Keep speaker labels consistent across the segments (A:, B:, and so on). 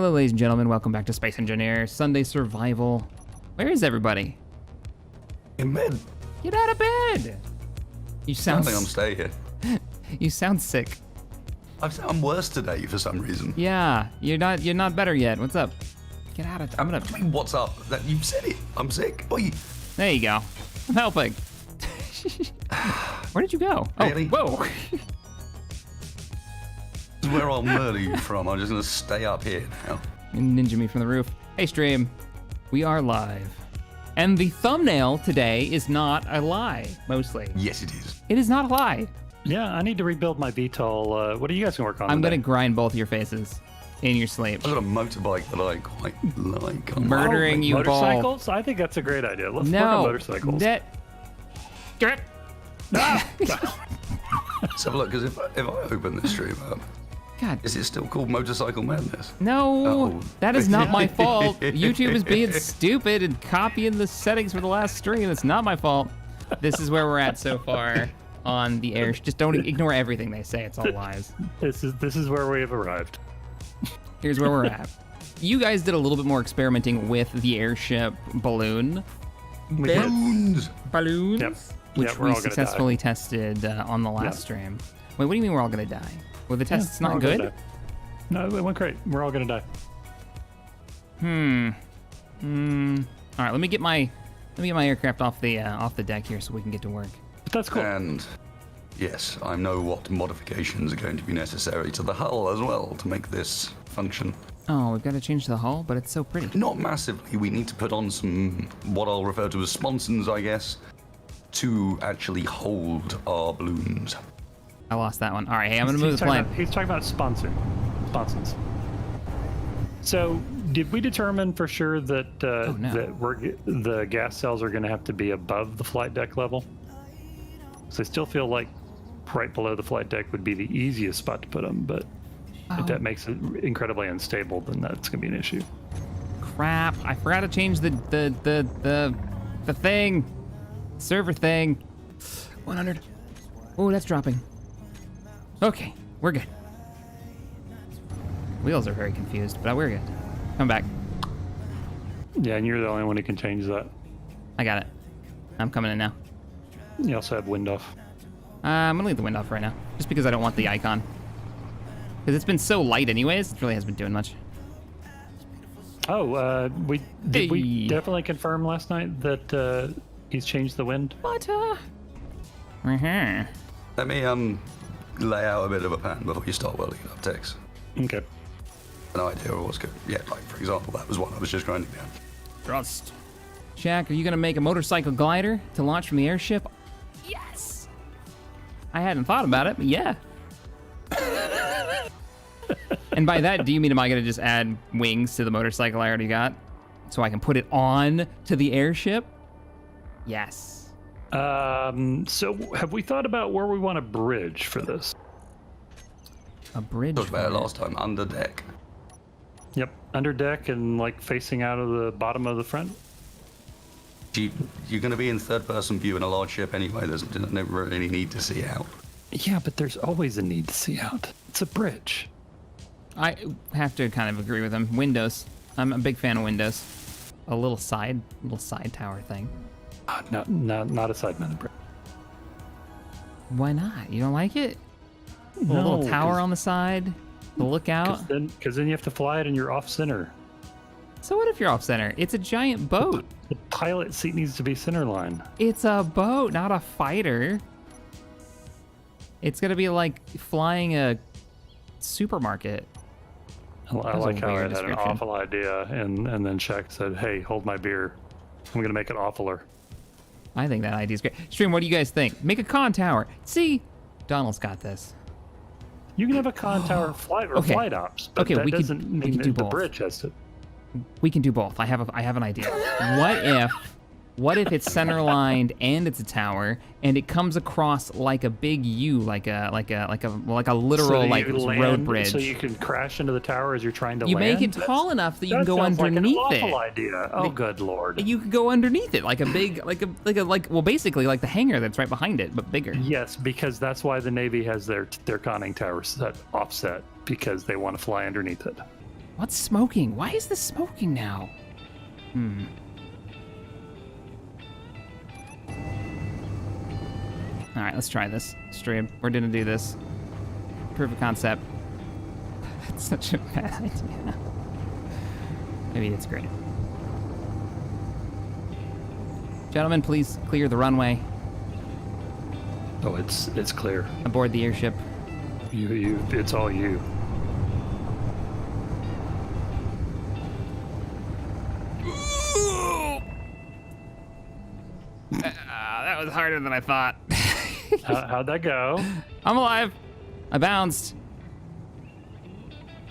A: Hello, ladies and gentlemen. Welcome back to Space Engineer Sunday Survival. Where is everybody?
B: In bed.
A: Get out of bed! You sound.
B: I think I'm staying here.
A: You sound sick.
B: I'm worse today for some reason.
A: Yeah, you're not better yet. What's up? Get out of. I'm gonna.
B: I mean, what's up? That you said it. I'm sick. Oi.
A: There you go. I'm helping. Where did you go?
B: Really?
A: Oh, whoa.
B: This is where I'll murder you from. I'm just gonna stay up here now.
A: Ninja me from the roof. Hey, stream. We are live. And the thumbnail today is not a lie, mostly.
B: Yes, it is.
A: It is not a lie.
C: Yeah, I need to rebuild my VTOL. What are you guys gonna work on?
A: I'm
C: today?
A: gonna grind both your faces in your sleep.
B: I've got a motorbike that I quite like.
A: Murdering you both.
C: Motorcycles? I think that's a great idea. Let's work on motorcycles.
B: Let's have a look, because if I open this stream up,
A: God.
B: is it still called Motorcycle Madness?
A: No,
B: Oh.
A: that is not my fault. YouTube is being stupid and copying the settings for the last stream. It's not my fault. This is where we're at so far on the air. Just don't ignore everything they say. It's all lies.
C: This is where we have arrived.
A: Here's where we're at. You guys did a little bit more experimenting with the airship balloon.
B: Balloons!
A: Balloons?
C: Yep.
A: Which
C: Yep, we're
A: we
C: all gonna
A: successfully tested on the last
C: Yep.
A: stream. Wait, what do you mean we're all gonna die? Were the tests
C: We're all
A: not
C: gonna
A: good?
C: die. No, it went great. We're all gonna die.
A: All right, let me get my aircraft off the deck here so we can get to work.
C: But that's cool.
B: And yes, I know what modifications are going to be necessary to the hull as well to make this function.
A: Oh, we've got to change the hull, but it's so pretty.
B: Not massively. We need to put on some, what I'll refer to as sponsons, I guess, to actually hold our balloons.
A: I lost that one. All right, hey, I'm gonna move the plane.
C: He's talking about sponsons. So, did we determine for sure that
A: no.
C: that the gas cells are going to have to be above the flight deck level? So I still feel like right below the flight deck would be the easiest spot to put them, but if that makes it incredibly unstable, then that's going to be an issue.
A: Crap! I forgot to change the thing, server thing. 100. Oh, that's dropping. Okay, we're good. Wheels are very confused, but we're good. Come back.
C: Yeah, and you're the only one who can change that.
A: I got it. I'm coming in now.
C: You also have wind off.
A: I'm gonna leave the wind off right now, just because I don't want the icon. Because it's been so light anyways, it really hasn't been doing much.
C: Oh, did we
A: Hey.
C: definitely confirm last night that he's changed the wind?
A: Butter.
B: Let me lay out a bit of a plan before you start welding up text.
C: Okay.
B: No idea of what's good. Yeah, like for example, that was one I was just grinding down.
A: Trust. Shaq, are you gonna make a motorcycle glider to launch from the airship? Yes. I hadn't thought about it, but yeah. And by that, do you mean am I gonna just add wings to the motorcycle I already got, so I can put it on to the airship? Yes.
C: So have we thought about where we want to bridge for this?
A: A bridge.
B: Talked about it
A: for it.
B: last time. Under deck.
C: Yep, under deck and like facing out of the bottom of the front.
B: You're going to be in third-person view in a large ship anyway. There's never really need to see out.
C: Yeah, but there's always a need to see out. It's a bridge.
A: I have to kind of agree with him. Windows. I'm a big fan of windows. A little side tower thing.
C: No, not a side mounted bridge.
A: Why not? You don't like it? A
C: No,
A: little tower
C: 'cause-
A: on the side, the lookout.
C: Because then you have to fly it and you're off center.
A: So what if you're off center? It's a giant boat.
C: The pilot seat needs to be center line.
A: It's a boat, not a fighter. It's gonna be like flying a supermarket.
C: I
A: was a
C: like how I
A: weird
C: had an
A: description.
C: awful idea, and then Shaq said, "Hey, hold my beer. I'm gonna make it awfuler."
A: I think that idea is great. Stream, what do you guys think? Make a con tower. See, Donald's got this.
C: You can have a con tower flight or
A: Okay.
C: flight ops, but
A: Okay,
C: that
A: we could-
C: doesn't
A: we
C: mean
A: could do
C: that the
A: both.
C: bridge has to.
A: We can do both. I have an idea. What if it's center lined and it's a tower and it comes across like a big U, like a literal
C: you
A: like
C: land,
A: road bridge.
C: So you can crash into the tower as you're trying to
A: You
C: land.
A: make it tall enough that you can
C: That
A: go
C: sounds
A: underneath
C: like an
A: it.
C: awful idea. Oh, good lord.
A: You could go underneath it, like a big, well, basically like the hangar that's right behind it, but bigger.
C: Yes, because that's why the Navy has their conning tower set offset, because they want to fly underneath it.
A: What's smoking? Why is this smoking now? All right, let's try this stream. We're gonna do this. Proof of concept. That's such a bad idea. Maybe it's great. Gentlemen, please clear the runway.
C: Oh, it's clear.
A: Aboard the airship.
C: It's all you.
A: That was harder than I thought.
C: How'd that go?
A: I'm alive. I bounced.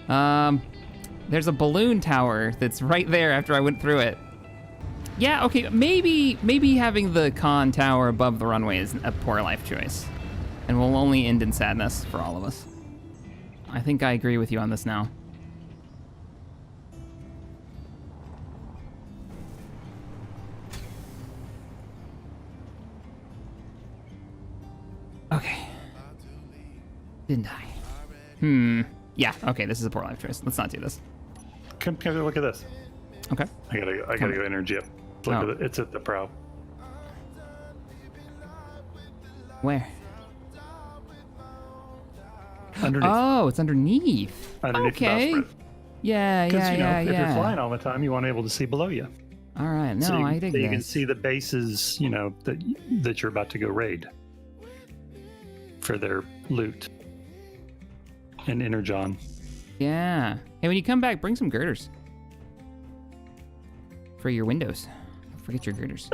A: There's a balloon tower that's right there after I went through it. Yeah, okay, maybe having the con tower above the runway is a poor life choice. And will only end in sadness for all of us. I think I agree with you on this now. Okay. Didn't I? Yeah, okay, this is a poor life choice. Let's not do this.
C: Come look at this.
A: Okay.
C: I gotta go energy up. Look at it. It's at the prow.
A: Where?
C: Underneath.
A: Oh, it's underneath.
C: Underneath the
A: Okay.
C: bowsprit.
A: Yeah,
C: Because
A: yeah,
C: if you're flying all the time, you want to be able to see below you.
A: All right, no,
C: So
A: I dig
C: so you can
A: this.
C: see the bases, that you're about to go raid for their loot and energon.
A: Yeah. Hey, when you come back, bring some girders for your windows. Don't forget your girders.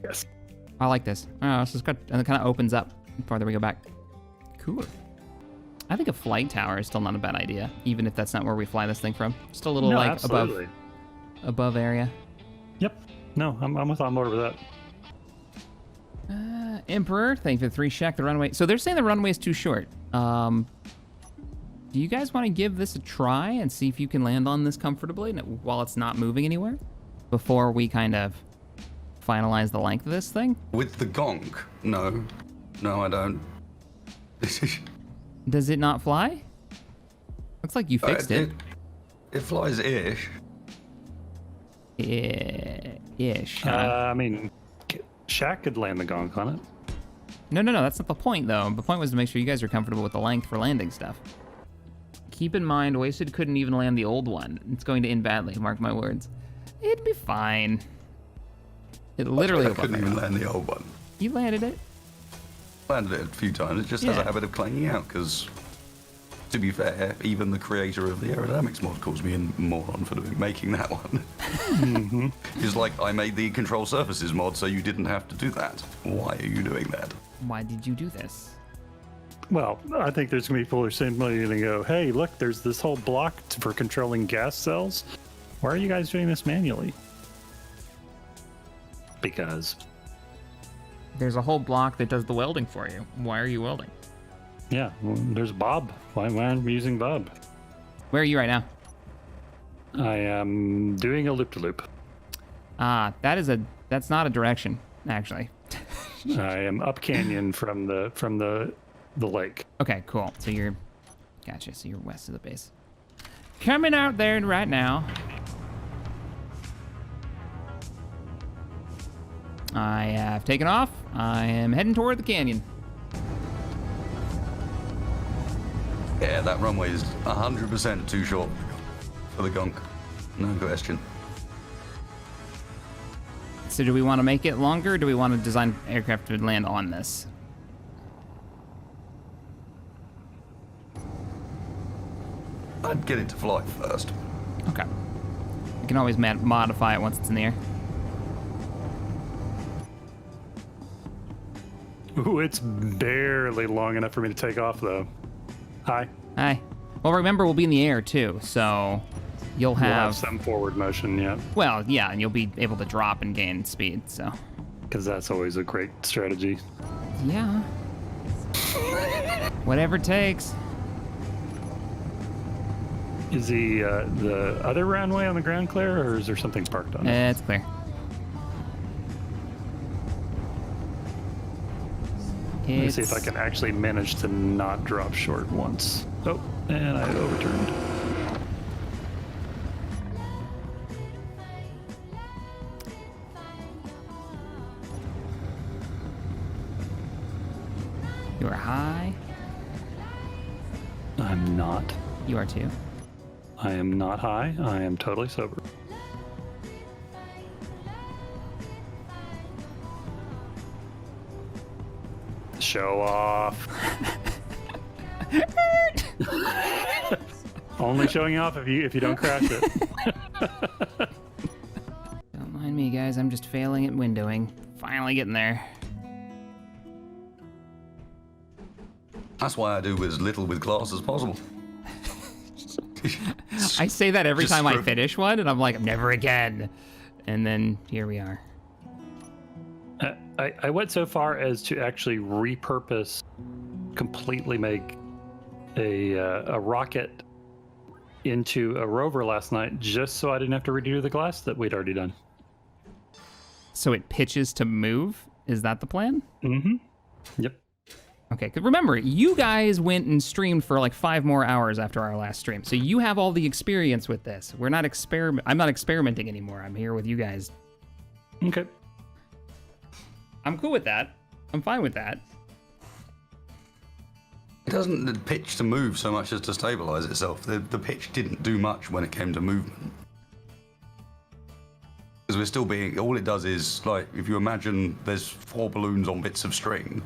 C: Yes.
A: I like this. Oh, this is good. And it kind of opens up the farther we go back. Cool. I think a flight tower is still not a bad idea, even if that's not where we fly this thing from. Just a little
C: No,
A: like
C: absolutely.
A: above area.
C: Yep. No, I'm on board with that.
A: Emperor, thank you for the 3 shack. The runway. So they're saying the runway is too short. Do you guys want to give this a try and see if you can land on this comfortably while it's not moving anywhere before we kind of finalize the length of this thing?
B: With the gonk? No. No, I don't.
A: Does it not fly? Looks like you fixed it.
B: It flies ish.
A: Ish. Huh?
C: I mean, Shaq could land the gonk on it.
A: No, that's not the point, though. The point was to make sure you guys are comfortable with the length for landing stuff. Keep in mind, Wasted couldn't even land the old one. It's going to end badly, mark my words. It'd be fine. It literally
B: I couldn't even land the old one.
A: You landed it.
B: Landed it a few times. It just has
A: Yeah.
B: a habit of clanging out because, to be fair, even the creator of the aerodynamics mod calls me a moron for making that one.
C: Mm-hmm.
B: He's like, I made the control surfaces mod so you didn't have to do that. Why are you doing that?
A: Why did you do this?
C: Well, I think there's going to be people who are simply going to go, hey, look, there's this whole block for controlling gas cells. Why are you guys doing this manually? Because.
A: There's a whole block that does the welding for you. Why are you welding?
C: Yeah, well, there's Bob. Why aren't we using Bob?
A: Where are you right now?
C: I am doing a loop-to-loop.
A: That's not a direction, actually.
C: I am up canyon from the lake.
A: Okay, cool. So gotcha. So you're west of the base. Coming out there right now. I have taken off. I am heading toward the canyon.
B: Yeah, that runway is 100% too short for the gonk. No question.
A: So do we want to make it longer, or do we want to design aircraft to land on this?
B: I'd get it to fly first.
A: Okay. We can always modify it once it's in the air.
C: Ooh, it's barely long enough for me to take off, though. Hi.
A: Hi. Well, remember, we'll be in the air, too, so you'll
C: We'll have
A: have...
C: some forward motion, yeah.
A: Well, yeah, and you'll be able to drop and gain speed, so...
C: Because that's always a great strategy.
A: Yeah. Whatever it takes.
C: Is the other runway on the ground clear, or is there something parked on it?
A: It's clear.
C: Let me see if I can actually manage to not drop short once. Oh, and I overturned.
A: You are high.
C: I'm not.
A: You are too.
C: I am not high. I am totally sober. Show off. Only showing off if you don't crash it.
A: Don't mind me, guys. I'm just failing at windowing. Finally getting there.
B: That's why I do as little with glass as possible.
A: I say that every
B: Just
A: time I
B: screw-
A: finish one, and I'm like, never again. And then here we are.
C: I went so far as to actually repurpose, completely make a rocket into a rover last night, just so I didn't have to redo the glass that we'd already done.
A: So it pitches to move? Is that the plan?
C: Mm-hmm. Yep.
A: Okay, 'cause remember, you guys went and streamed for like 5 more hours after our last stream. So you have all the experience with this. I'm not experimenting anymore. I'm here with you guys.
C: Okay.
A: I'm cool with that. I'm fine with that.
B: It doesn't pitch to move so much as to stabilize itself. The pitch didn't do much when it came to movement. Because we're still being, all it does is, like, if you imagine there's 4 balloons on bits of string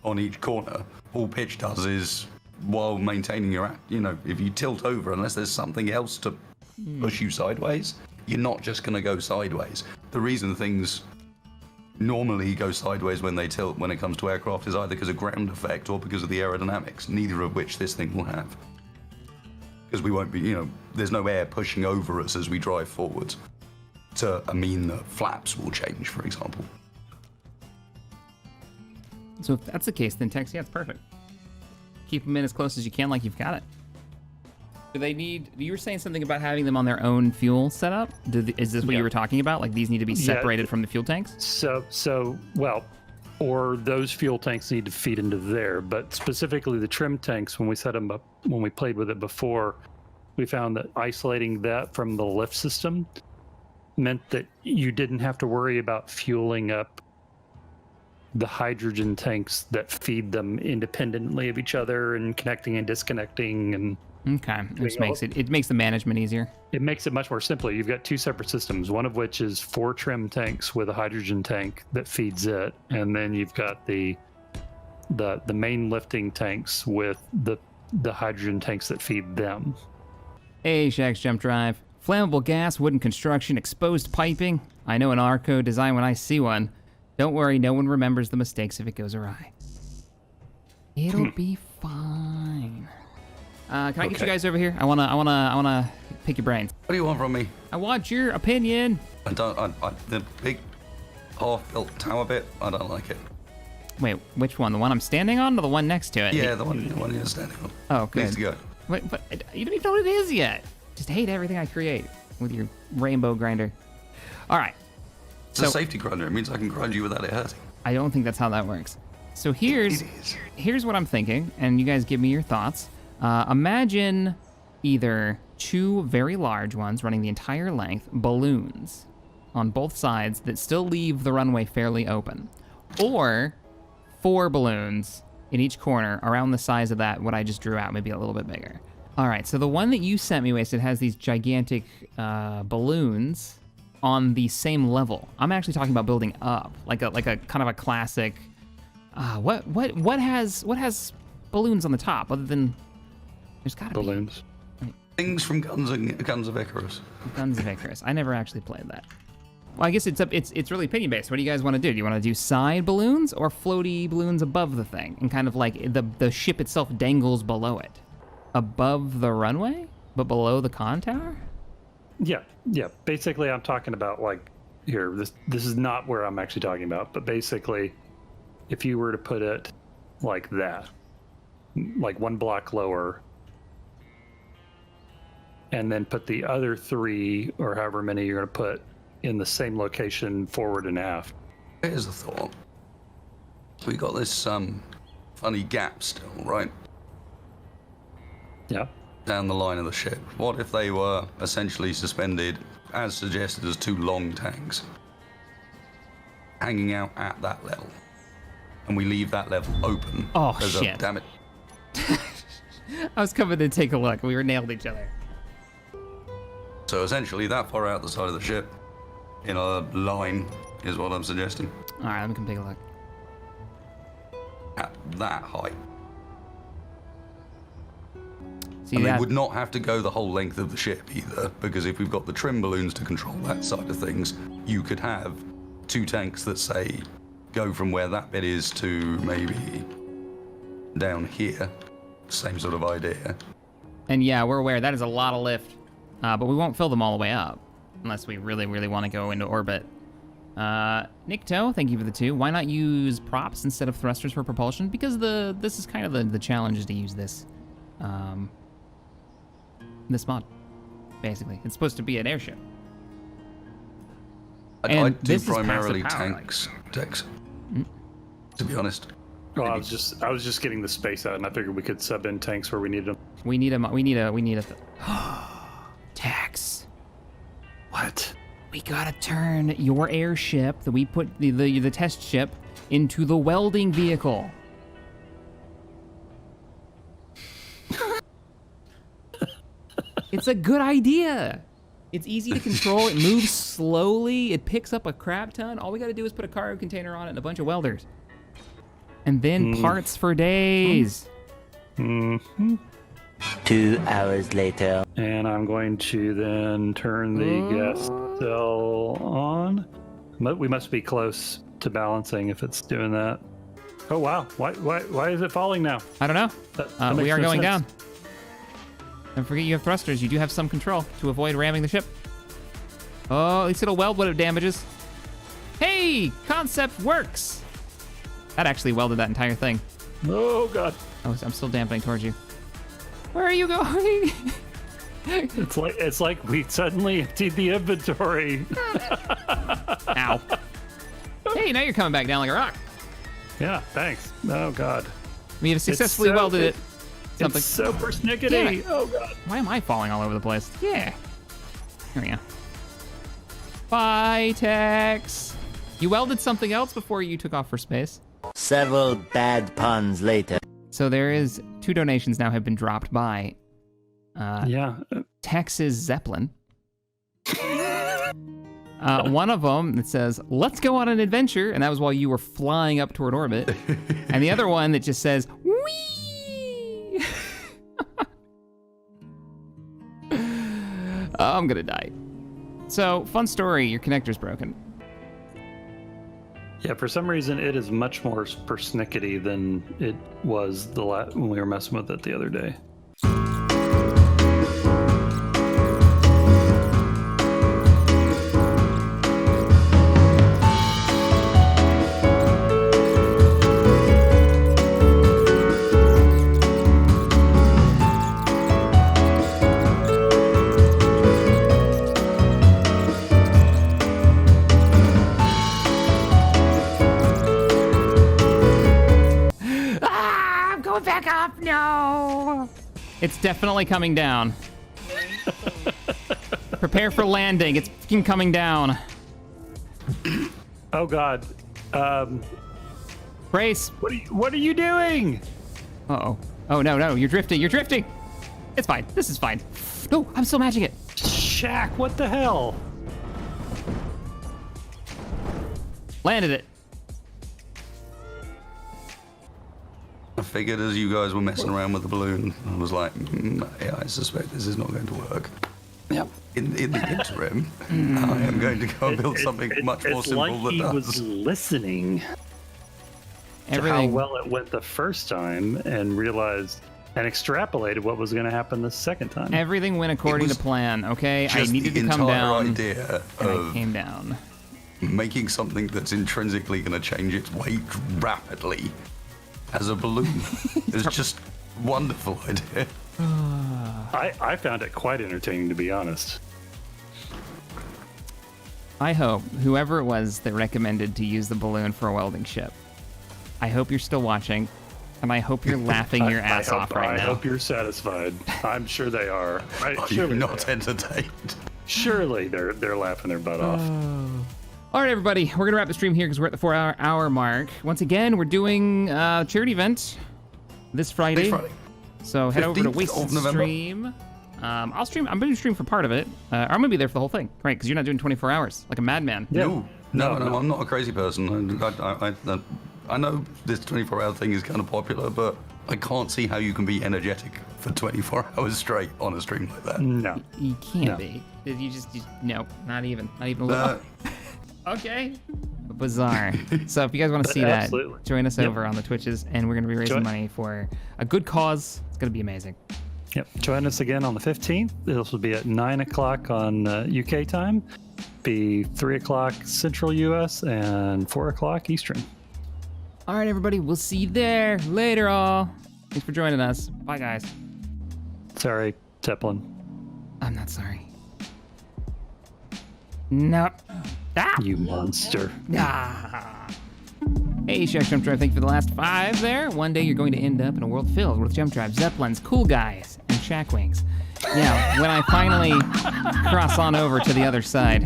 B: on each corner, all pitch does is, while maintaining your, if you tilt over, unless there's something else to push you sideways, you're not just going to go sideways. The reason things normally go sideways when they tilt when it comes to aircraft is either because of ground effect or because of the aerodynamics, neither of which this thing will have. Because we won't be, there's no air pushing over us as we drive forwards to mean that flaps will change, for example.
A: So if that's the case, then Tex, yeah, it's perfect. Keep them in as close as you can, like you've got it. Do they need? You were saying something about having them on their own fuel setup. Is this what you were talking about? Like these need to be separated from the fuel tanks?
C: Well, or those fuel tanks need to feed into there. But specifically the trim tanks, when we set them up, when we played with it before, we found that isolating that from the lift system meant that you didn't have to worry about fueling up the hydrogen tanks that feed them independently of each other and connecting and disconnecting and.
A: Okay, which makes the management easier.
C: It makes it much more simpler. You've got 2 separate systems, one of which is 4 trim tanks with a hydrogen tank that feeds it, and then you've got the main lifting tanks with the hydrogen tanks that feed them.
A: Hey, Shack's Jump Drive. Flammable gas, wooden construction, exposed piping. I know an R-code design when I see one. Don't worry, no one remembers the mistakes if it goes awry. It'll be fine. Can I get you guys over here? I wanna pick your brains.
B: What do you want from me?
A: I want your opinion.
B: The big half-built tower bit, I don't like it.
A: Wait, which one? The one I'm standing on or the one next to it?
B: Yeah, the one you're standing on.
A: Oh, good.
B: Needs to go.
A: Wait, but you don't even know what it is yet. Just hate everything I create with your rainbow grinder. All right.
B: It's a safety grinder. It means I can grind you without it hurting.
A: I don't think that's how that works. So here's what I'm thinking, and you guys give me your thoughts. Imagine either 2 very large ones running the entire length, balloons on both sides that still leave the runway fairly open, or 4 balloons in each corner around the size of that, what I just drew out, maybe a little bit bigger. All right, so the one that you sent me, Wasted, has these gigantic balloons on the same level. I'm actually talking about building up, like a kind of a classic. What has balloons on the top other than? There's gotta be
C: balloons.
B: Things from Guns of Icarus.
A: Guns of Icarus. I never actually played that. Well, I guess it's really opinion based. What do you guys want to do? Do you want to do side balloons or floaty balloons above the thing, and kind of like the ship itself dangles below it, above the runway, but below the con tower?
C: Yeah. Basically, I'm talking about like here. This is not where I'm actually talking about, but basically, if you were to put it like that, like 1 block lower, and then put the other 3 or however many you're going to put in the same location forward and aft.
B: Here's a thought. We got this funny gap still, right?
C: Yeah.
B: Down the line of the ship. What if they were essentially suspended, as suggested, as 2 long tanks, hanging out at that level? and we leave that level open.
A: Oh,
B: there's
A: shit.
B: Damn it.
A: I was coming to take a look. We were nailed each other.
B: So essentially, that far out the side of the ship, in a line, is what I'm suggesting.
A: All right, let me come take a look.
B: At that height.
A: See
B: And they
A: that?
B: would not have to go the whole length of the ship either, because if we've got the trim balloons to control that side of things, you could have 2 tanks that say go from where that bit is to maybe down here. Same sort of idea.
A: And yeah, we're aware that is a lot of lift, but we won't fill them all the way up unless we really, really want to go into orbit. Nikto, thank you for the 2. Why not use props instead of thrusters for propulsion? Because this is kind of the challenge is to use this. This mod, basically. It's supposed to be an airship.
B: I do
A: this is
B: primarily
A: passive power,
B: tanks, Dex. To be honest.
C: Well, I was just getting the space out, and I figured we could sub in tanks where we need them.
A: We need a Tex.
C: What?
A: We gotta turn your airship that we put the test ship into the welding vehicle. It's a good idea. It's easy to control. It moves slowly. It picks up a crap ton. All we gotta do is put a cargo container on it and a bunch of welders. And then parts for days.
D: 2 hours later.
C: And I'm going to then turn the gas cell on. We must be close to balancing if it's doing that. Oh wow! Why is it falling now?
A: I don't know.
C: That
A: We
C: makes
A: are
C: no
A: going
C: sense.
A: down. Don't forget you have thrusters. You do have some control to avoid ramming the ship. Oh, at least it'll weld what it damages. Hey, concept works. That actually welded that entire thing.
C: Oh god!
A: Oh, I'm still dampening towards you. Where are you going?
C: It's like we suddenly emptied the inventory.
A: Ow. Hey, now you're coming back down like a rock.
C: Yeah, thanks. Oh god.
A: We have successfully welded it. Something.
C: It's so persnickety.
A: Yeah.
C: Oh god.
A: Why am I falling all over the place? Yeah. Here we go. Bye, Tex. You welded something else before you took off for space.
D: Several bad puns later.
A: So there is 2 donations now have been dropped by
C: Yeah.
A: Tex's Zeppelin. One of them that says, "Let's go on an adventure," and that was while you were flying up toward orbit. And the other one that just says, "Wee." I'm gonna die. So, fun story, your connector's broken.
C: Yeah, for some reason it is much more persnickety than it was when we were messing with it the other day.
A: Back up, no! It's definitely coming down. Prepare for landing. It's fucking coming down.
C: Oh god.
A: Brace.
C: What are you doing?
A: Uh-oh. Oh, no, you're drifting, It's fine, this is fine. No, I'm still matching it.
C: Shack, what the hell?
A: Landed it.
B: I figured as you guys were messing around with the balloon, I was like, yeah, I suspect this is not going to work.
C: Yep.
B: In the interim, I am going to go and build something much more simple
C: like
B: than
C: he
B: that.
C: was listening to how
A: Everything.
C: well it went the first time and realized and extrapolated what was going to happen the second time.
A: Everything went according to
B: was
A: plan, okay? I
B: Just
A: needed
B: the
A: to come
B: entire
A: down,
B: idea
A: and I
B: of
A: came down.
B: making something that's intrinsically going to change its weight rapidly as a balloon is just wonderful idea.
C: I found it quite entertaining, to be honest.
A: I hope whoever it was that recommended to use the balloon for a welding ship, I hope you're still watching, and I hope you're laughing your ass off right
C: I
A: now.
C: hope you're satisfied. I'm sure they are.
B: Are you not entertained?
C: Surely they're laughing their butt off.
A: All right, everybody, we're gonna wrap the stream here because we're at the 4-hour mark. Once again, we're doing a charity event this Friday.
B: This Friday.
A: So head over to
B: 15th of
A: Wasted
B: November.
A: Stream. I'll stream. I'm going to stream for part of it. I'm going to be there for the whole thing, right? Because you're not doing 24 hours like a madman.
B: No, I'm not a crazy person. I know this 24-hour thing is kind of popular, but I can't see how you can be energetic for 24 hours straight on a stream like that.
C: No.
A: You can't be. You just no, not even a little. Okay. Bizarre. So if you guys want to see that,
C: Absolutely.
A: join us over on the Twitches, and we're going to be raising
C: Join.
A: money for a good cause. It's going to be amazing.
C: Yep. Join us again on the 15th. This will be at 9 o'clock on UK time, be 3 o'clock Central US, and 4 o'clock Eastern.
A: All right, everybody. We'll see you there. Later, all. Thanks for joining us. Bye, guys.
C: Sorry, Zeppelin.
A: I'm not sorry. No. Ah!
C: You monster.
A: Ah. Hey, Shark Jump Drive, thank you for the last 5 there. One day you're going to end up in a world filled with jump drives, zeppelins, cool guys, and shack wings. Yeah, when I finally cross on over to the other side.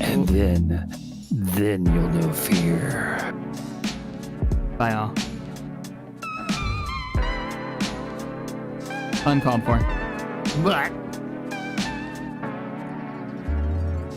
C: And then you'll know fear.
A: Bye, all. Uncalled for. Blah.